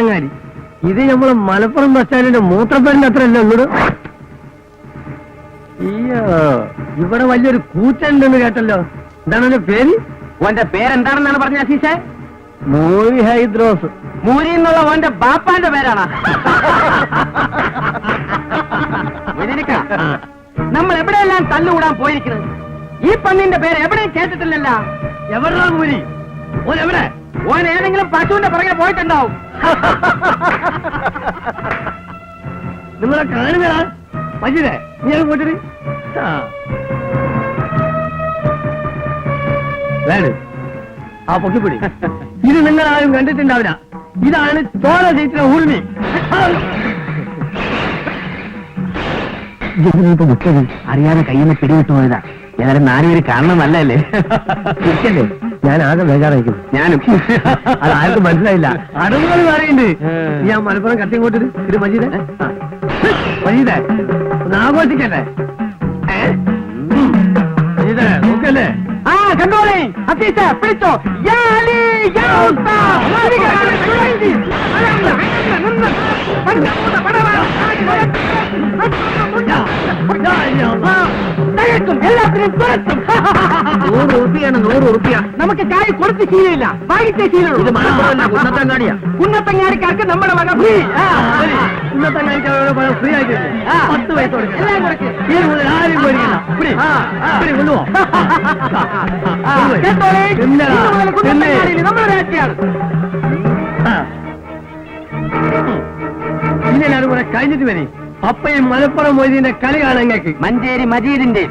കുന്നത്തങ്ങാടി. ഇത് നമ്മള് മലപ്പുറം ബസ് സ്റ്റാൻഡിന്റെ മൂത്രപ്പേരിന്റെ അത്രയല്ലേ ഉള്ളൂ. അയ്യോ, ഇവിടെ വലിയൊരു കൂറ്റുണ്ടെന്ന് കേട്ടല്ലോ. എന്താണ് എന്റെ പേര്? ഓന്റെ പേരെന്താണെന്നാണ് പറഞ്ഞ അസീസേ? മൂരി ഹൈദ്രോസ്. മൂരി എന്നുള്ള ഓന്റെ ബാപ്പാന്റെ പേരാണ്. നമ്മൾ എവിടെയെല്ലാം തല്ലുകൂടാൻ പോയിരിക്കുന്നത്. ഈ പന്നിന്റെ പേര് എവിടെയും കേട്ടിട്ടില്ലല്ല. എവിടാ മൂരി? ഓൻ എവിടെ? ഓൻ ഏതെങ്കിലും പശുവിന്റെ പുറകെ പോയിട്ടുണ്ടാവും. നിങ്ങളെ കാണുന്നതാ മജീദേ, നീ അത് പോയിട്ട് വേട് ആ പൊക്കിപ്പിടി. ഇത് നിങ്ങൾ ആരും കണ്ടിട്ടുണ്ടാവില്ല. ഇതാണ് ചോര സീറ്റിലെ ഊർമി. മുട്ടത് അറിയാതെ കയ്യിൽ നിന്ന് പിടിവിട്ടു പോയതാ. ഏതായാലും 4 പേര് കാണണം നല്ലല്ലേ? ഇരിക്കല്ലേ, ഞാൻ ആകെ ബേജാറായിരിക്കുന്നു. ഞാനും. അത് ആർക്കും മനസ്സിലായില്ല. അടവുകൾ പറയുന്നുണ്ട്. ഞാൻ മലപ്പുറം കത്തിങ്ങോട്ട് ഇത് മജീദേ, മജീദേ ഒന്ന് ആഘോഷിക്കല്ലേ? മജീദേ നോക്കല്ലേ? ആ കണ്ടോളേ അസീസ പിടിച്ചോ. എല്ലാത്തിനും തുറത്തും 100 ഉറുപ്പിയാണ്. 100 ഉറുപ്പിയ നമുക്ക് ചായ കൊടുത്ത് ശീലമില്ല, വാങ്ങിച്ചേ ശീലമുള്ളൂ. ഇത് മലപ്പുറമല്ല, കുന്നത്തങ്ങാടിയാ. കുന്നത്തങ്ങാടിക്കാർക്ക് നമ്മുടെ വക ഫ്രീ. കുന്നത്തങ്ങാടിക്കാരുടെ പണം ഫ്രീ ആയിട്ട് 10 പൈസ എല്ലാം കൊടുക്ക്. ആരും പോയിരിക്കില്ല. കൊണ്ടുപോവാ. നമ്മുടെ രാജ്യമാണ്. ഇനി എല്ലാവരും കൂടെ കഴിഞ്ഞിട്ട് വരി. അപ്പയും മലപ്പുറം മൊയ്തീന്റെ കളി കാണാൻ. മഞ്ചേരി മജീദിന്റെ